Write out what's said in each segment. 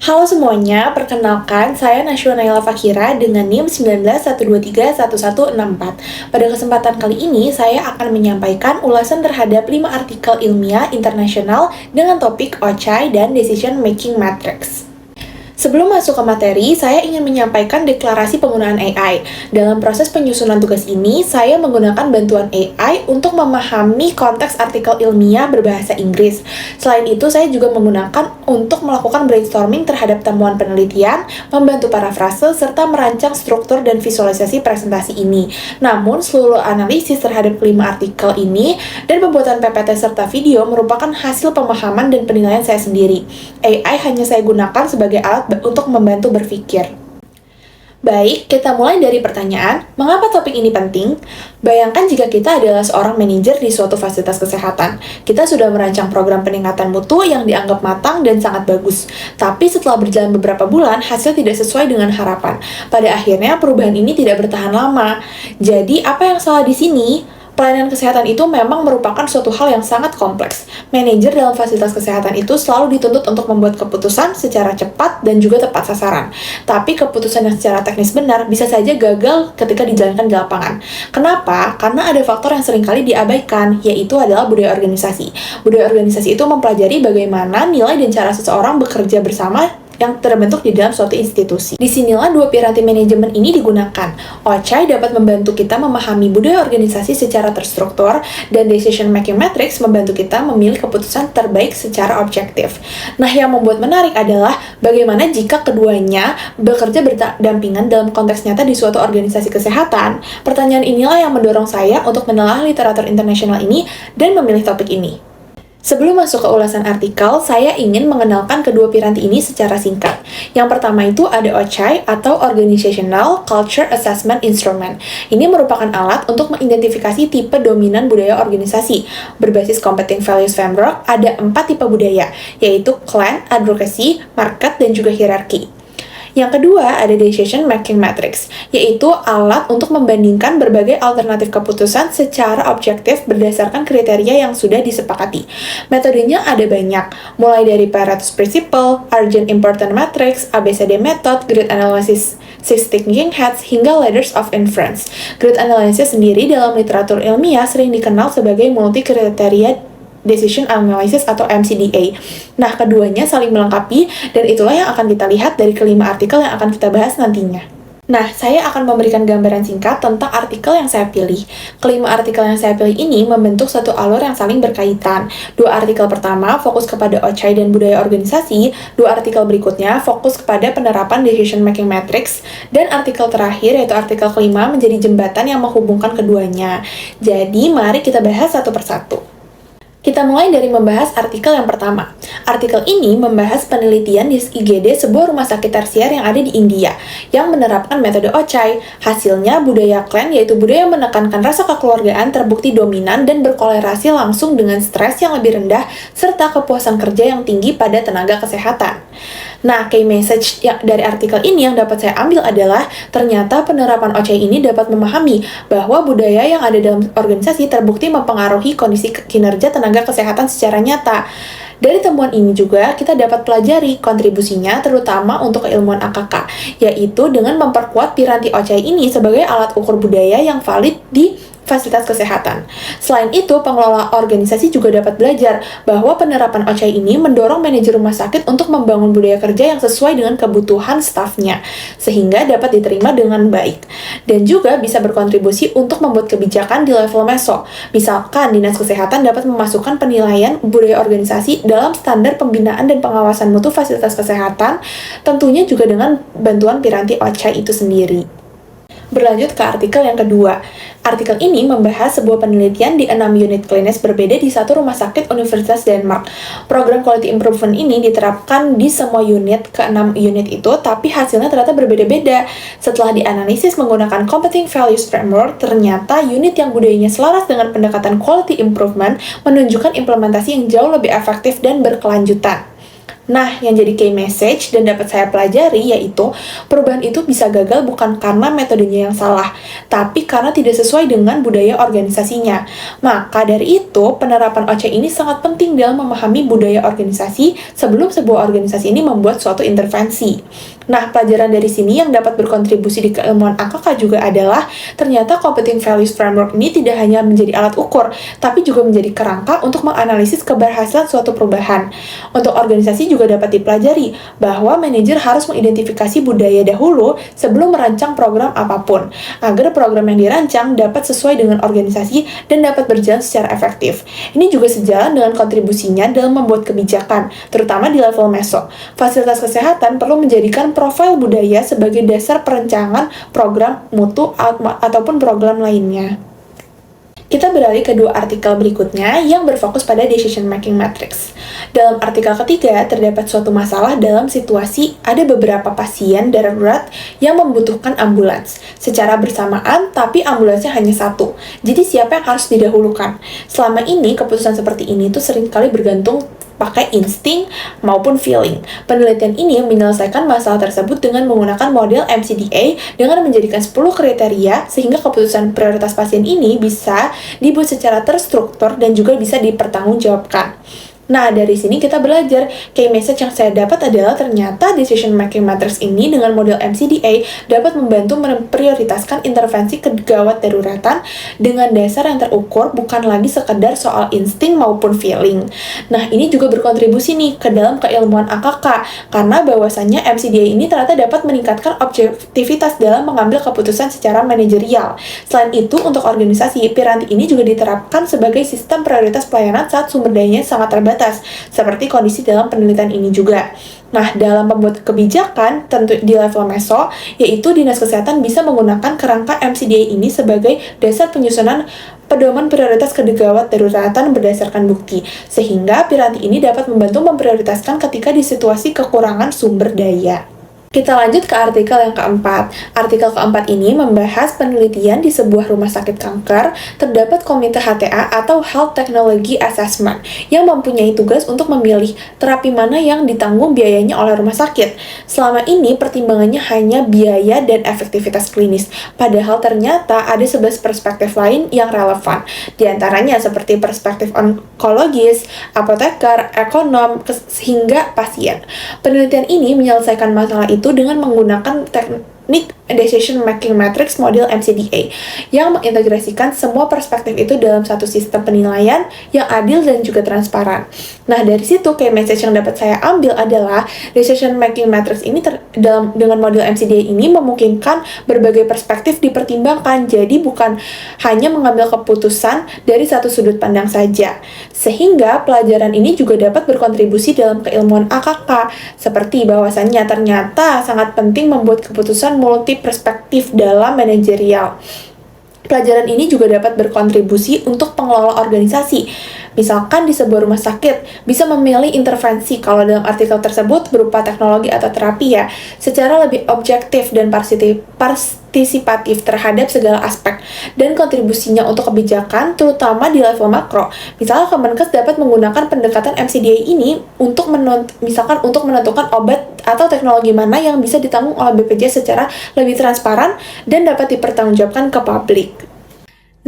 Halo semuanya, perkenalkan saya Nashwa Naila Fakira dengan NIM 1912311164. Pada kesempatan kali ini, saya akan menyampaikan ulasan terhadap 5 artikel ilmiah internasional dengan topik OCHAI dan Decision Making Matrix. Sebelum masuk ke materi, saya ingin menyampaikan deklarasi penggunaan AI. Dalam proses penyusunan tugas ini, saya menggunakan bantuan AI untuk memahami konteks artikel ilmiah berbahasa Inggris. Selain itu, saya juga menggunakan untuk melakukan brainstorming terhadap temuan penelitian, membantu parafrase, serta merancang struktur dan visualisasi presentasi ini. Namun, seluruh analisis terhadap kelima artikel ini dan pembuatan PPT serta video merupakan hasil pemahaman dan penilaian saya sendiri. AI hanya saya gunakan sebagai alat untuk membantu berpikir. Baik, kita mulai dari pertanyaan, mengapa topik ini penting? Bayangkan jika kita adalah seorang manajer di suatu fasilitas kesehatan. Kita sudah merancang program peningkatan mutu yang dianggap matang dan sangat bagus. Tapi setelah berjalan beberapa bulan, hasil tidak sesuai dengan harapan. Pada akhirnya, perubahan ini tidak bertahan lama. Jadi, apa yang salah di sini? Pelayanan kesehatan itu memang merupakan suatu hal yang sangat kompleks. Manajer dalam fasilitas kesehatan itu selalu dituntut untuk membuat keputusan secara cepat dan juga tepat sasaran. Tapi keputusan yang secara teknis benar bisa saja gagal ketika dijalankan di lapangan. Kenapa? Karena ada faktor yang seringkali diabaikan, yaitu adalah budaya organisasi. Budaya organisasi itu mempelajari bagaimana nilai dan cara seseorang bekerja bersama yang terbentuk di dalam suatu institusi. Disinilah dua piranti manajemen ini digunakan. OCHAI dapat membantu kita memahami budaya organisasi secara terstruktur, dan Decision Making Matrix membantu kita memilih keputusan terbaik secara objektif. Nah, yang membuat menarik adalah bagaimana jika keduanya bekerja berdampingan dalam konteks nyata di suatu organisasi kesehatan. Pertanyaan inilah yang mendorong saya untuk menelaah literatur internasional ini dan memilih topik ini. Sebelum masuk ke ulasan artikel, saya ingin mengenalkan kedua piranti ini secara singkat. Yang pertama itu ada OCHAI atau Organizational Culture Assessment Instrument. Ini merupakan alat untuk mengidentifikasi tipe dominan budaya organisasi. Berbasis Competing Values Framework, ada 4 tipe budaya, yaitu clan, advocacy, market, dan juga hierarki. Yang kedua, ada Decision Making Matrix, yaitu alat untuk membandingkan berbagai alternatif keputusan secara objektif berdasarkan kriteria yang sudah disepakati. Metodenya ada banyak, mulai dari Pareto's Principle, Urgent Important Matrix, ABCD Method, Grid Analysis, Six Thinking Hats, hingga Ladders of Inference. Grid Analysis sendiri dalam literatur ilmiah sering dikenal sebagai multi-kriteria Decision Analysis atau MCDA. Nah, keduanya saling melengkapi, dan itulah yang akan kita lihat dari kelima artikel yang akan kita bahas nantinya. Nah, saya akan memberikan gambaran singkat tentang artikel yang saya pilih. Kelima artikel yang saya pilih ini membentuk satu alur yang saling berkaitan. Dua artikel pertama fokus kepada OCHAI dan budaya organisasi, dua artikel berikutnya fokus kepada penerapan Decision Making Matrix, dan artikel terakhir yaitu artikel kelima menjadi jembatan yang menghubungkan keduanya. Jadi, mari kita bahas satu persatu. Kita mulai dari membahas artikel yang pertama. Artikel ini membahas penelitian di IGD sebuah rumah sakit tersier yang ada di India, yang menerapkan metode OCHAI. Hasilnya, budaya clan, yaitu budaya menekankan rasa kekeluargaan, terbukti dominan dan berkolerasi langsung dengan stres yang lebih rendah, serta kepuasan kerja yang tinggi pada tenaga kesehatan. Nah, key message dari artikel ini yang dapat saya ambil adalah ternyata penerapan OCHAI ini dapat memahami bahwa budaya yang ada dalam organisasi terbukti mempengaruhi kondisi kinerja tenaga kesehatan secara nyata. Dari temuan ini juga kita dapat pelajari kontribusinya terutama untuk keilmuan AKK, yaitu dengan memperkuat piranti OCHAI ini sebagai alat ukur budaya yang valid di fasilitas kesehatan. Selain itu, pengelola organisasi juga dapat belajar bahwa penerapan OCHAI ini mendorong manajer rumah sakit untuk membangun budaya kerja yang sesuai dengan kebutuhan stafnya, sehingga dapat diterima dengan baik. Dan juga bisa berkontribusi untuk membuat kebijakan di level meso. Misalkan, Dinas Kesehatan dapat memasukkan penilaian budaya organisasi dalam standar pembinaan dan pengawasan mutu fasilitas kesehatan, tentunya juga dengan bantuan piranti OCHAI itu sendiri. Berlanjut ke artikel yang kedua. Artikel ini membahas sebuah penelitian di 6 unit klinis berbeda di satu rumah sakit Universitas Denmark. Program quality improvement ini diterapkan di semua unit, ke-6 unit itu, tapi hasilnya ternyata berbeda-beda. Setelah dianalisis menggunakan Competing Values Framework, ternyata unit yang budayanya selaras dengan pendekatan quality improvement menunjukkan implementasi yang jauh lebih efektif dan berkelanjutan. Nah, yang jadi key message dan dapat saya pelajari yaitu perubahan itu bisa gagal bukan karena metodenya yang salah, tapi karena tidak sesuai dengan budaya organisasinya. Maka dari itu, penerapan OC ini sangat penting dalam memahami budaya organisasi sebelum sebuah organisasi ini membuat suatu intervensi. Nah, pelajaran dari sini yang dapat berkontribusi di keilmuan AKK juga adalah ternyata Competing Values Framework ini tidak hanya menjadi alat ukur, tapi juga menjadi kerangka untuk menganalisis keberhasilan suatu perubahan. Untuk organisasi juga dapat dipelajari bahwa manajer harus mengidentifikasi budaya dahulu sebelum merancang program apapun, agar program yang dirancang dapat sesuai dengan organisasi dan dapat berjalan secara efektif. Ini juga sejalan dengan kontribusinya dalam membuat kebijakan, terutama di level meso. Fasilitas kesehatan perlu menjadikan profil budaya sebagai dasar perencanaan program mutu ataupun program lainnya. Kita beralih ke dua artikel berikutnya yang berfokus pada decision making matrix. Dalam artikel ketiga, terdapat suatu masalah dalam situasi ada beberapa pasien darurat yang membutuhkan ambulans secara bersamaan, tapi ambulansnya hanya satu. Jadi siapa yang harus didahulukan? Selama ini, keputusan seperti ini tuh seringkali bergantung pakai insting maupun feeling. Penelitian ini menyelesaikan masalah tersebut dengan menggunakan model MCDA dengan menjadikan 10 kriteria sehingga keputusan prioritas pasien ini bisa dibuat secara terstruktur dan juga bisa dipertanggungjawabkan. Nah, dari sini kita belajar, key message yang saya dapat adalah ternyata decision making matrix ini dengan model MCDA dapat membantu memprioritaskan intervensi kegawat daruratan dengan dasar yang terukur, bukan lagi sekedar soal insting maupun feeling. Nah, ini juga berkontribusi nih ke dalam keilmuan AKK, karena bahwasannya MCDA ini ternyata dapat meningkatkan objektivitas dalam mengambil keputusan secara manajerial. Selain itu, untuk organisasi, piranti ini juga diterapkan sebagai sistem prioritas pelayanan saat sumber dayanya sangat terbatas, seperti kondisi dalam penelitian ini juga. Nah, dalam membuat kebijakan, tentu di level meso, yaitu Dinas Kesehatan bisa menggunakan kerangka MCDA ini sebagai dasar penyusunan pedoman prioritas kegawat daruratan berdasarkan bukti, sehingga piranti ini dapat membantu memprioritaskan ketika di situasi kekurangan sumber daya. Kita lanjut ke artikel yang keempat. Artikel keempat ini membahas penelitian di sebuah rumah sakit kanker. Terdapat komite HTA atau Health Technology Assessment yang mempunyai tugas untuk memilih terapi mana yang ditanggung biayanya oleh rumah sakit. Selama ini pertimbangannya hanya biaya dan efektivitas klinis. Padahal ternyata ada 11 perspektif lain yang relevan. Di antaranya seperti perspektif onkologis, apoteker, ekonom, hingga pasien. Penelitian ini menyelesaikan masalah itu dengan menggunakan teknik decision making matrix model MCDA yang mengintegrasikan semua perspektif itu dalam satu sistem penilaian yang adil dan juga transparan. Nah, dari situ key message yang dapat saya ambil adalah decision making matrix ini dengan model MCDA ini memungkinkan berbagai perspektif dipertimbangkan, jadi bukan hanya mengambil keputusan dari satu sudut pandang saja. Sehingga pelajaran ini juga dapat berkontribusi dalam keilmuan AKK, seperti bahwasannya ternyata sangat penting membuat keputusan multi perspektif dalam manajerial. Pelajaran ini juga dapat berkontribusi untuk pengelola organisasi. Misalkan di sebuah rumah sakit bisa memilih intervensi kalau dalam artikel tersebut berupa teknologi atau terapi ya, secara lebih objektif dan partisipatif terhadap segala aspek dan kontribusinya untuk kebijakan, terutama di level makro. Misalnya Kemenkes dapat menggunakan pendekatan MCDA ini untuk menentukan obat atau teknologi mana yang bisa ditanggung oleh BPJS secara lebih transparan dan dapat dipertanggungjawabkan ke publik.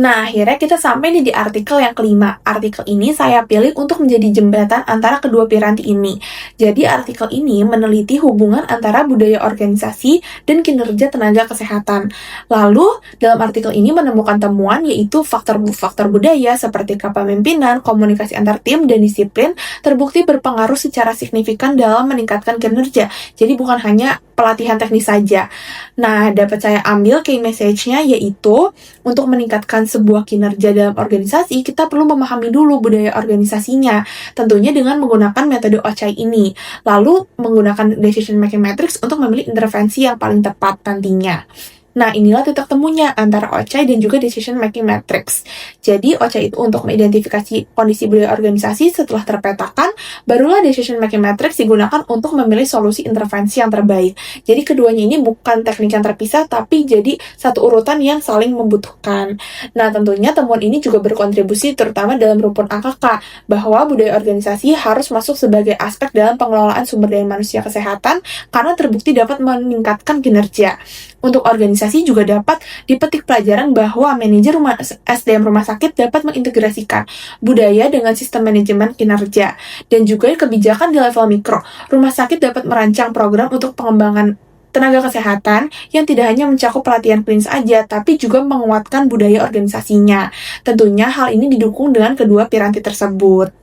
Nah, akhirnya kita sampai nih di artikel yang kelima. Artikel ini saya pilih untuk menjadi jembatan antara kedua piranti ini. Jadi, artikel ini meneliti hubungan antara budaya organisasi dan kinerja tenaga kesehatan. Lalu, dalam artikel ini menemukan temuan yaitu faktor-faktor budaya seperti kepemimpinan, komunikasi antar tim, dan disiplin terbukti berpengaruh secara signifikan dalam meningkatkan kinerja. Jadi, bukan hanya pelatihan teknis saja. Nah, dapat saya ambil key message-nya yaitu untuk meningkatkan sebuah kinerja dalam organisasi, kita perlu memahami dulu budaya organisasinya, tentunya dengan menggunakan metode OCHAI ini. Lalu, menggunakan decision making matrix untuk memilih intervensi yang paling tepat nantinya. Nah, inilah titik temunya antara OCHAI dan juga Decision Making Matrix. Jadi, OCHAI itu untuk mengidentifikasi kondisi budaya organisasi setelah terpetakan, barulah Decision Making Matrix digunakan untuk memilih solusi intervensi yang terbaik. Jadi, keduanya ini bukan teknik yang terpisah, tapi jadi satu urutan yang saling membutuhkan. Nah, tentunya temuan ini juga berkontribusi terutama dalam rumpun AKK, bahwa budaya organisasi harus masuk sebagai aspek dalam pengelolaan sumber daya manusia kesehatan, karena terbukti dapat meningkatkan kinerja. Untuk organisasi juga dapat dipetik pelajaran bahwa manajer SDM rumah sakit dapat mengintegrasikan budaya dengan sistem manajemen kinerja dan juga kebijakan di level mikro. Rumah sakit dapat merancang program untuk pengembangan tenaga kesehatan yang tidak hanya mencakup pelatihan klinis saja, tapi juga menguatkan budaya organisasinya. Tentunya hal ini didukung dengan kedua piranti tersebut.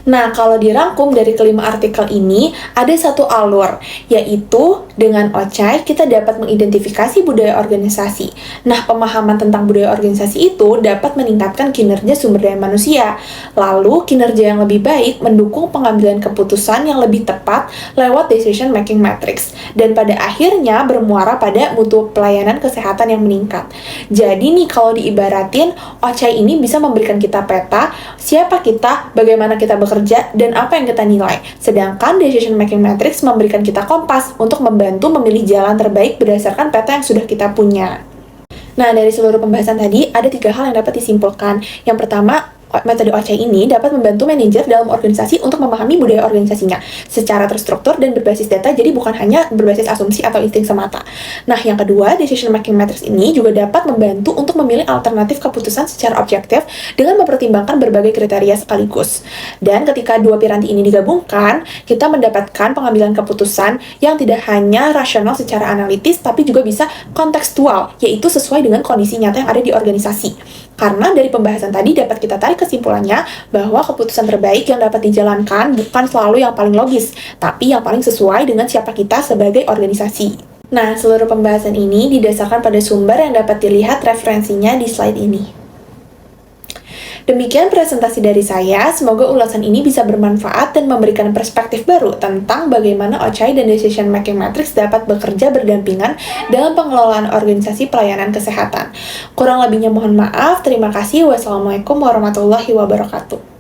Nah, kalau dirangkum dari kelima artikel ini, ada satu alur, yaitu dengan OCHAI kita dapat mengidentifikasi budaya organisasi. Nah, pemahaman tentang budaya organisasi itu dapat meningkatkan kinerja sumber daya manusia. Lalu, kinerja yang lebih baik mendukung pengambilan keputusan yang lebih tepat lewat decision making matrix. Dan pada akhirnya bermuara pada mutu pelayanan kesehatan yang meningkat. Jadi nih, kalau diibaratin, OCHAI ini bisa memberikan kita peta, siapa kita, bagaimana kita bekerja, dan apa yang kita nilai. Sedangkan Decision Making Matrix memberikan kita kompas untuk membantu memilih jalan terbaik berdasarkan peta yang sudah kita punya. Nah, dari seluruh pembahasan tadi, ada 3 hal yang dapat disimpulkan. Yang pertama, metode OCHAI ini dapat membantu manajer dalam organisasi untuk memahami budaya organisasinya secara terstruktur dan berbasis data, jadi bukan hanya berbasis asumsi atau insting semata. Nah, yang kedua, Decision Making Matrix ini juga dapat membantu untuk memilih alternatif keputusan secara objektif dengan mempertimbangkan berbagai kriteria sekaligus. Dan ketika dua piranti ini digabungkan, kita mendapatkan pengambilan keputusan yang tidak hanya rasional secara analitis, tapi juga bisa kontekstual, yaitu sesuai dengan kondisi nyata yang ada di organisasi. Karena dari pembahasan tadi dapat kita tarik kesimpulannya bahwa keputusan terbaik yang dapat dijalankan bukan selalu yang paling logis, tapi yang paling sesuai dengan siapa kita sebagai organisasi. Nah, seluruh pembahasan ini didasarkan pada sumber yang dapat dilihat referensinya di slide ini. Demikian presentasi dari saya, semoga ulasan ini bisa bermanfaat dan memberikan perspektif baru tentang bagaimana OCHAI dan Decision Making Matrix dapat bekerja berdampingan dalam pengelolaan organisasi pelayanan kesehatan. Kurang lebihnya mohon maaf, terima kasih. Wassalamualaikum warahmatullahi wabarakatuh.